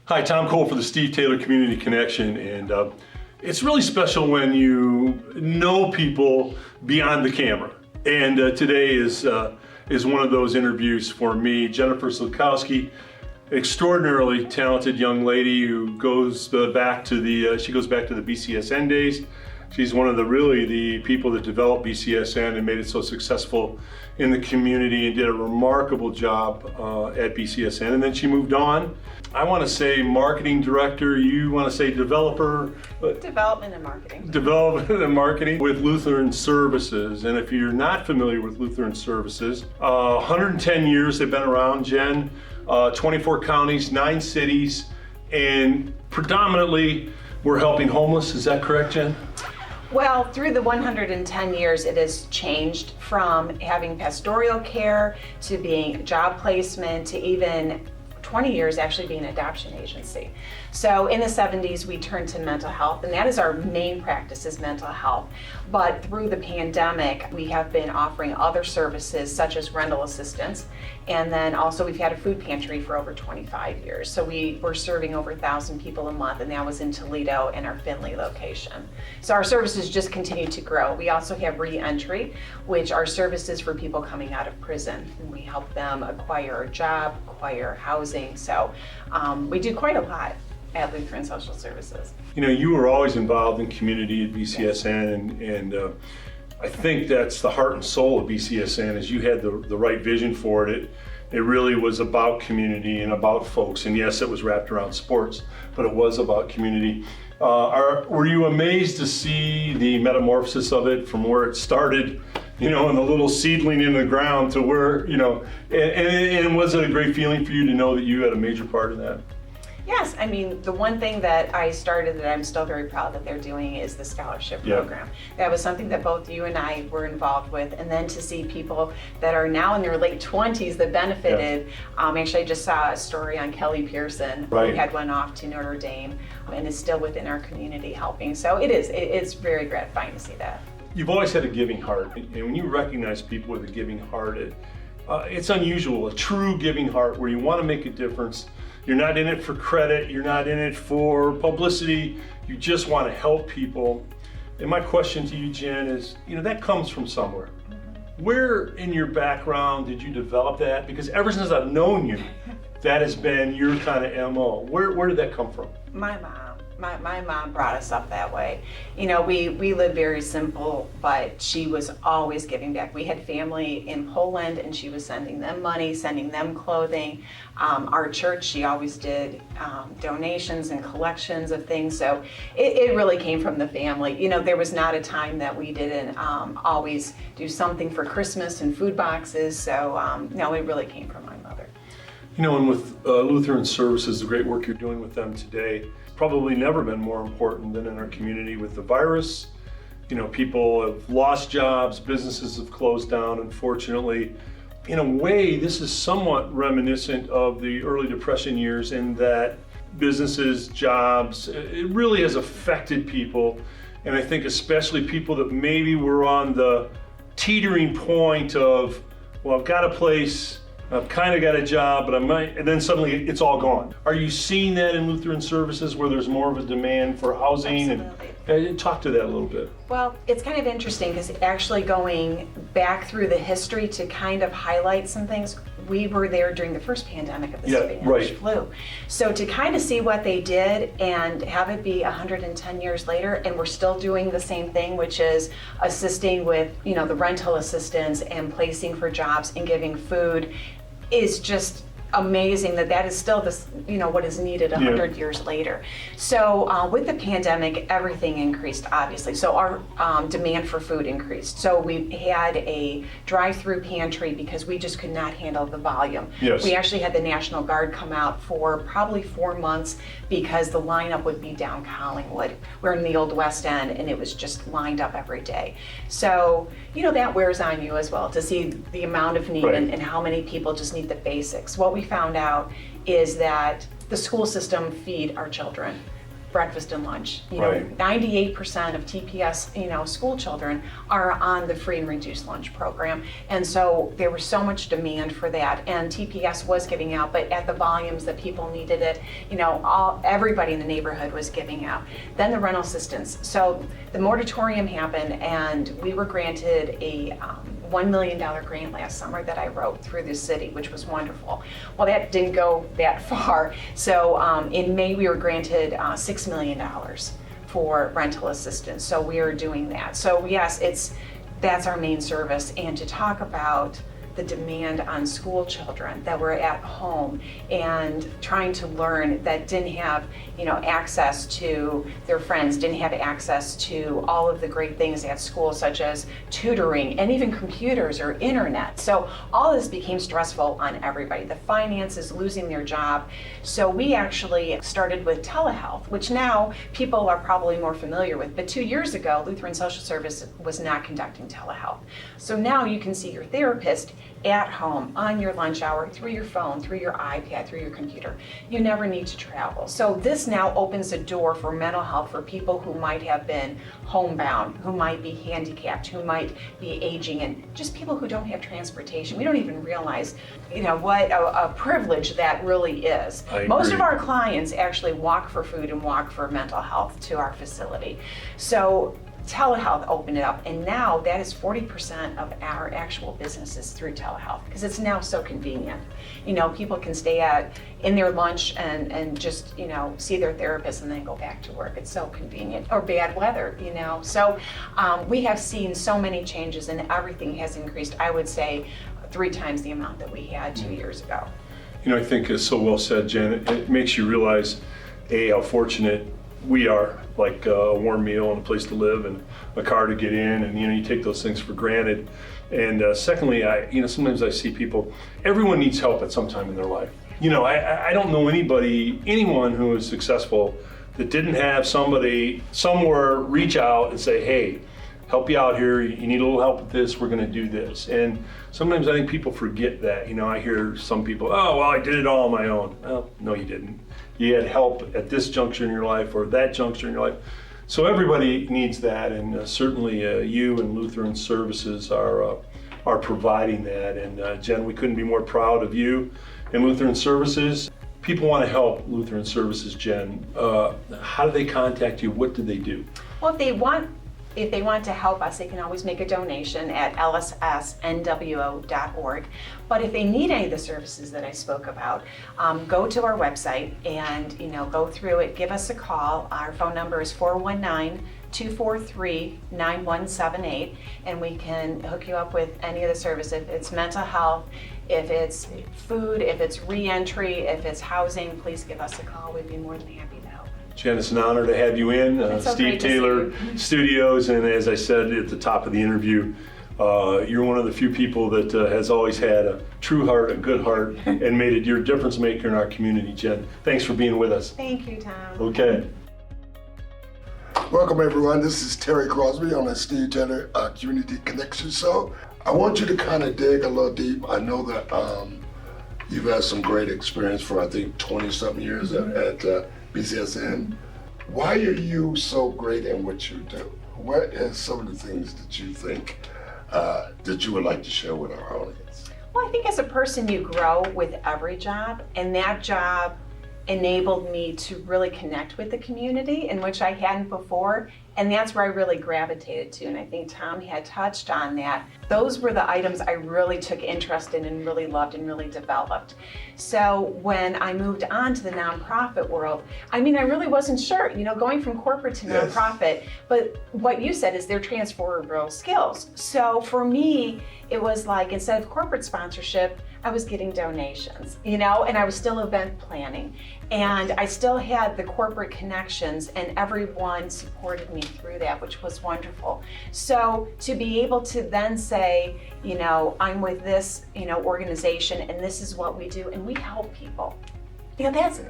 Hi, Tom Cole for the Steve Taylor Community Connection, and it's really special when you know people beyond the camera. And today is one of those interviews for me. Jennifer Ziolkowski, extraordinarily talented young lady who goes back to the BCSN days. She's one of the people that developed BCSN and made it so successful in the community and did a remarkable job at BCSN. And then she moved on. I want to say marketing director, you want to say developer? Development and marketing. Development and marketing with Lutheran Services. And if you're not familiar with Lutheran Services, 110 years they've been around, Jen, 24 counties, 9 cities, and predominantly we're helping homeless. Is that correct, Jen? Well, through the 110 years, it has changed from having pastoral care to being job placement to even 20 years actually being an adoption agency. So in the 70s, we turned to mental health, and that is our main practice, is mental health. But through the pandemic, we have been offering other services such as rental assistance, and then also we've had a food pantry for over 25 years. So we were serving over 1,000 people a month, and that was in Toledo and our Findlay location. So our services just continue to grow. We also have re-entry, which are services for people coming out of prison. And we help them acquire a job, acquire housing. So we do quite a lot at Lutheran Social Services. You know, you were always involved in community at BCSN, and I think that's the heart and soul of BCSN, is you had the right vision for it. It really was about community and about folks, and yes, it was wrapped around sports, but it was about community. Were you amazed to see the metamorphosis of it from where it started, you know, in the little seedling in the ground to where, you know, and was it a great feeling for you to know that you had a major part in that? Yes, I mean, the one thing that I started that I'm still very proud that they're doing is the scholarship program. That was something that both you and I were involved with, and then to see people that are now in their late 20s that benefited. Actually, I just saw a story on Kelly Pearson, who had went off to Notre Dame and is still within our community helping. So it's very gratifying to see that. You've always had a giving heart, and when you recognize people with a giving heart, it's unusual, a true giving heart where you want to make a difference. You're not in it for credit, you're not in it for publicity, you just want to help people. And my question to you, Jen, is, you know, that comes from somewhere. Where in your background did you develop that? Because ever since I've known you, that has been your kind of MO. Where did that come from? My mom. My mom brought us up that way. You know, we lived very simple, but she was always giving back. We had family in Poland, and she was sending them money, sending them clothing. Our church, she always did donations and collections of things. So it really came from the family. You know, there was not a time that we didn't always do something for Christmas and food boxes. So no, it really came from my mother. You know, and with Lutheran Services, the great work you're doing with them today, probably never been more important than in our community with the virus. You know, people have lost jobs, businesses have closed down, unfortunately. In a way, this is somewhat reminiscent of the early Depression years in that businesses, jobs, it really has affected people. And I think especially people that maybe were on the teetering point of, well, I've got a place, I've kind of got a job, but I might, and then suddenly it's all gone. Are you seeing that in Lutheran Services where there's more of a demand for housing? Absolutely. And talk to that a little bit. Well, it's kind of interesting because actually going back through the history to kind of highlight some things, we were there during the first pandemic of the Spanish flu. So to kind of see what they did and have it be 110 years later, and we're still doing the same thing, which is assisting with, you know, the rental assistance and placing for jobs and giving food, is just amazing that is still this, you know, what is needed 100 years later. So with the pandemic, everything increased, obviously. So our demand for food increased. So we had a drive-through pantry because we just could not handle the volume. Yes. We actually had the National Guard come out for probably 4 months because the lineup would be down Collingwood. We're in the old West End, and it was just lined up every day. So, you know, that wears on you as well to see the amount of need and how many people just need the basics. What we found out is that the school system feed our children. breakfast and lunch. Right. 98% of TPS, school children are on the free and reduced lunch program. And so there was so much demand for that, and TPS was giving out, but at the volumes that people needed it, everybody in the neighborhood was giving out. Then the rental assistance. So the moratorium happened, and we were granted a $1 million grant last summer that I wrote through the city, which was wonderful. Well, that didn't go that far. So in May, we were granted $6 million for rental assistance. So we are doing that. So yes, that's our main service. And to talk about the demand on school children that were at home and trying to learn, that didn't have access to their friends, didn't have access to all of the great things at school, such as tutoring and even computers or internet. So all this became stressful on everybody. The finances, losing their job. So we actually started with telehealth, which now people are probably more familiar with. But 2 years ago, Lutheran Social Services was not conducting telehealth. So now you can see your therapist at home, on your lunch hour, through your phone, through your iPad, through your computer. You never need to travel. So this now opens a door for mental health for people who might have been homebound, who might be handicapped, who might be aging, and just people who don't have transportation. We don't even realize, what a privilege that really is. Most of our clients actually walk for food and walk for mental health to our facility. So telehealth opened it up, and now that is 40% of our actual businesses through telehealth, because it's now so convenient. People can stay in their lunch and just see their therapist and then go back to work. It's so convenient. Or bad weather, So we have seen so many changes, and everything has increased, I would say 3 times the amount that we had 2 years ago. I think it's so well said, Jen. It makes you realize, how fortunate we are, like a warm meal and a place to live and a car to get in, and you take those things for granted. And secondly, sometimes I see people, everyone needs help at some time in their life. I don't know anyone who is successful that didn't have somebody somewhere reach out and say, hey, help you out here, you need a little help with this, we're gonna do this. And sometimes I think people forget that. I hear some people, oh, well, I did it all on my own. Well, no, you didn't. You had help at this juncture in your life or that juncture in your life. So everybody needs that, and certainly you and Lutheran Services are providing that. And Jen, we couldn't be more proud of you and Lutheran Services. People want to help Lutheran Services, Jen. How do they contact you? What do they do? Well, if they want to help us, they can always make a donation at lssnwo.org. But if they need any of the services that I spoke about, go to our website and go through it, give us a call. Our phone number is 419-243-9178, and we can hook you up with any of the services. If it's mental health, if it's food, if it's re-entry, if it's housing, please give us a call. We'd be more than happy to help. Jen, it's an honor to have you in Steve Taylor Studios, and as I said at the top of the interview, you're one of the few people that has always had a true heart, a good heart, and made it your difference maker in our community. Jen, thanks for being with us. Thank you, Tom. Okay. Welcome everyone, this is Terry Crosby on the Steve Taylor Community Connection Show. I want you to kind of dig a little deep. I know that you've had some great experience for I think 20-something years at BCSN. Why are you so great in what you do? What is some of the things that you think that you would like to share with our audience? Well, I think as a person you grow with every job, and that job enabled me to really connect with the community in which I hadn't before, and that's where I really gravitated to, and I think Tom had touched on that. Those were the items I really took interest in and really loved and really developed. So when I moved on to the nonprofit world, I really wasn't sure, going from corporate to nonprofit, but what you said is they're transferable skills. So for me, it was like, instead of corporate sponsorship, I was getting donations, and I was still event planning, and I still had the corporate connections, and everyone supported me through that, which was wonderful. So to be able to then say, I'm with this, organization, and this is what we do, and we help people.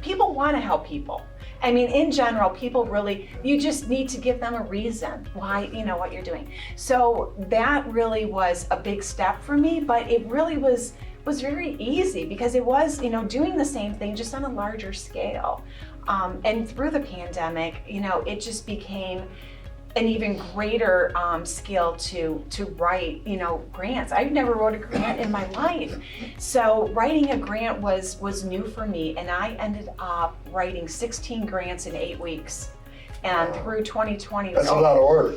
People want to help people. In general, people really, you just need to give them a reason why, what you're doing. So that really was a big step for me, but it really was very easy because it was, doing the same thing just on a larger scale. And through the pandemic, it just became an even greater skill to write, grants. I've never wrote a grant in my life. So writing a grant was new for me, and I ended up writing 16 grants in 8 weeks. And through 2020, that's a lot of work.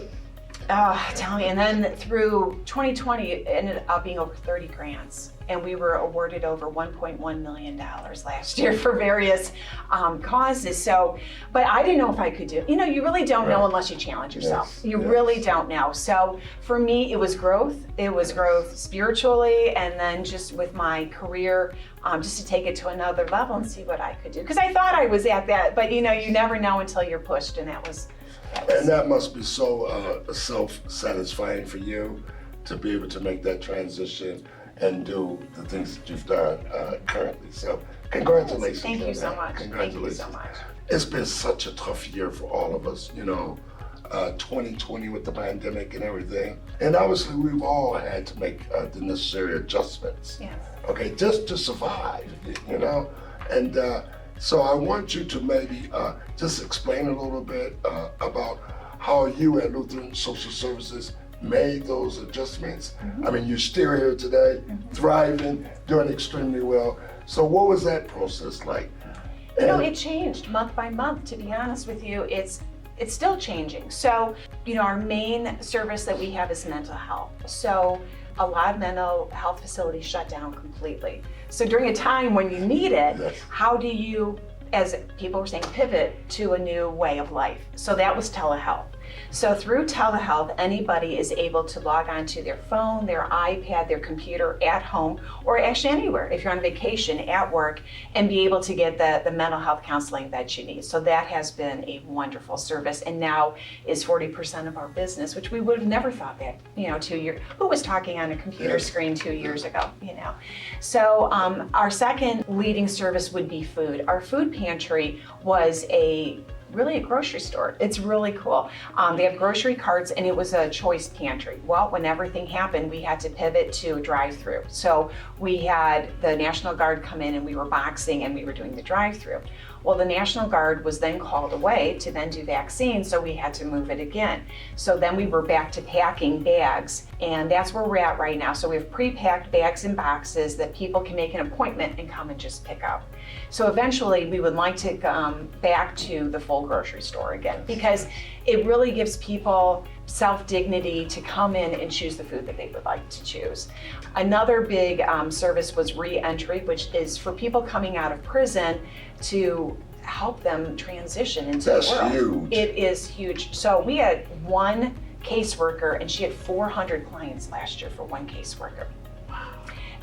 Tell me. And then through 2020, it ended up being over 30 grants. And we were awarded over $1.1 million last year for various causes. So, but I didn't know if I could do it. You really don't know unless you challenge yourself. Yes, You yes. really don't know. So for me, it was growth. It was growth spiritually, and then just with my career, just to take it to another level and see what I could do. Because I thought I was at that, but you never know until you're pushed, and that was. And that must be so self-satisfying for you to be able to make that transition and do the things that you've done currently. So congratulations. Thank you on so that. much. Congratulations. Thank you so much. It's been such a tough year for all of us, 2020 with the pandemic and everything. And obviously we've all had to make the necessary adjustments. Yes. Okay, just to survive, And so I want you to maybe just explain a little bit about how you at Lutheran Social Services made those adjustments. I mean, you're still here today, thriving, doing extremely well. So what was that process like? It changed month by month, to be honest with you. It's still changing. So, our main service that we have is mental health. So a lot of mental health facilities shut down completely. So during a time when you need it, Yes. how do you, as people were saying, pivot to a new way of life? So that was telehealth. So through telehealth, anybody is able to log onto their phone, their iPad, their computer at home, or actually anywhere, if you're on vacation, at work, and be able to get the mental health counseling that you need. So that has been a wonderful service, and now is 40% of our business, which we would have never thought that, 2 years, who was talking on a computer screen 2 years ago, So our second leading service would be food. Our food pantry was really a grocery store. It's really cool. They have grocery carts, and it was a choice pantry. Well, when everything happened, we had to pivot to drive-through. So we had the National Guard come in, and we were boxing, and we were doing the drive-through. Well, the National Guard was then called away to then do vaccines, so we had to move it again. So then we were back to packing bags, and that's where we're at right now. So we have pre-packed bags and boxes that people can make an appointment and come and just pick up. So eventually we would like to come back to the full grocery store again, because it really gives people self-dignity to come in and choose the food that they would like to choose. Another big service was re-entry, which is for people coming out of prison to help them transition into the world. That's huge. It is huge. So we had one caseworker, and she had 400 clients last year for one caseworker.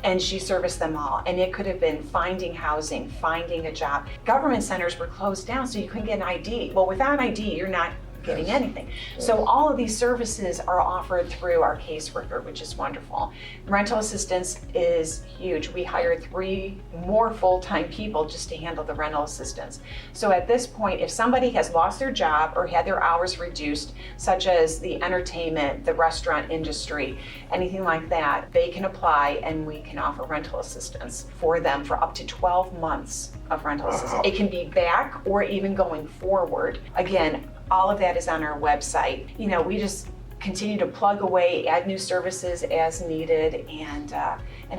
And she serviced them all. And it could have been finding housing, finding a job. Government centers were closed down, so you couldn't get an ID. Well, without an ID, you're not getting anything. So all of these services are offered through our caseworker, which is wonderful. Rental assistance is huge. We hired 3 more full-time people just to handle the rental assistance. So at this point, if somebody has lost their job or had their hours reduced, such as the entertainment, the restaurant industry, anything like that, they can apply, and we can offer rental assistance for them for up to 12 months of rental assistance. It can be back or even going forward. Again, all of that is on our website. We just continue to plug away, add new services as needed, and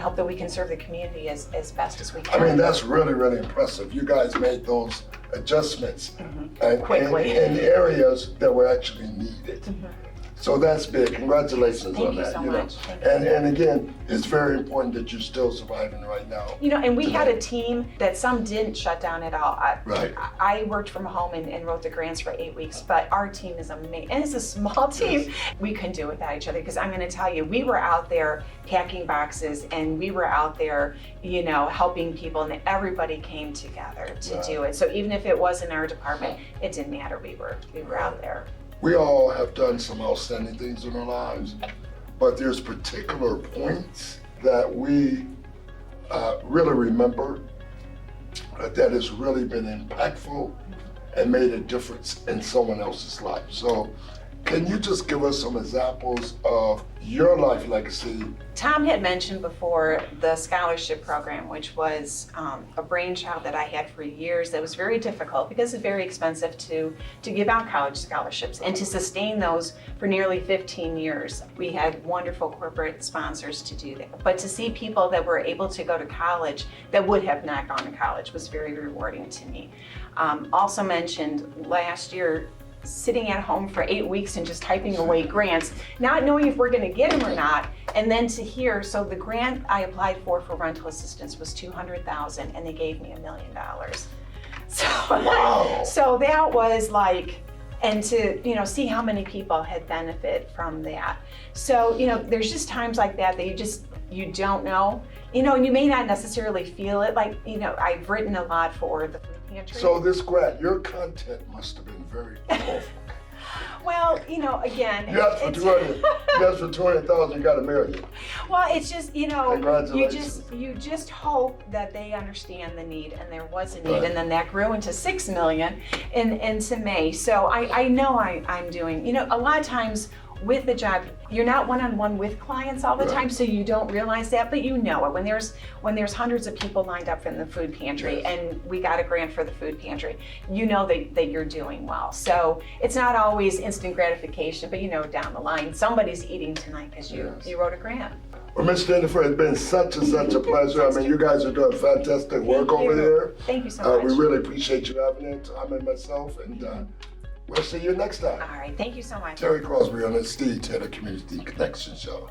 hope that we can serve the community as best as we can. I mean, that's really, really impressive. You guys made those adjustments Quickly. in areas that were actually needed. So that's big. Congratulations on that. Thank you so much. Thank you. And again, it's very important that you're still surviving right now. And we had a team that some didn't shut down at all. Right. I worked from home and wrote the grants for 8 weeks, but our team is amazing. And it's a small team. We couldn't do it without each other, because I'm going to tell you, we were out there packing boxes, and we were out there, helping people, and everybody came together to do it. So even if it wasn't our department, it didn't matter. We were out there. We all have done some outstanding things in our lives, but there's particular points that we really remember that has really been impactful and made a difference in someone else's life. So Can you just give us some examples of your life legacy? Tom had mentioned before the scholarship program, which was a brainchild that I had for years that was very difficult because it's very expensive to give out college scholarships and to sustain those for nearly 15 years. We had wonderful corporate sponsors to do that. But to see people that were able to go to college that would have not gone to college was very rewarding to me. Also mentioned last year, sitting at home for 8 weeks and just typing away grants, not knowing if we're going to get them or not, and then to hear, so the grant I applied for rental assistance was $200,000 and they gave me $1 million. So, Wow. so that was like, and to see how many people had benefit from that. So there's just times like that that you don't know, and you may not necessarily feel it. Like I've written a lot for the food pantry. So this grant, your content must have been very powerful. Well, again, You asked for 200, you asked for 200,000, you got $1 million. well, it's just Congratulations. you just hope that they understand the need, and there was a need, Right. and then that grew into $6 million into May. So I know I'm doing a lot of times. With the job, you're not one-on-one with clients all the Right. time, so you don't realize that, but you know it. When there's hundreds of people lined up from the food pantry, Yes. and we got a grant for the food pantry, you know that you're doing well. So it's not always instant gratification, but down the line, somebody's eating tonight because Yes. you wrote a grant. Well, Miss Jennifer, it's been such a pleasure. I mean, you guys are doing fantastic work Thank over you. there. Thank you so much. We really appreciate you having it, Tom and myself, and we'll see you next time. All right, thank you so much. Terry Crosby on the Steve Taylor Community Connection Show.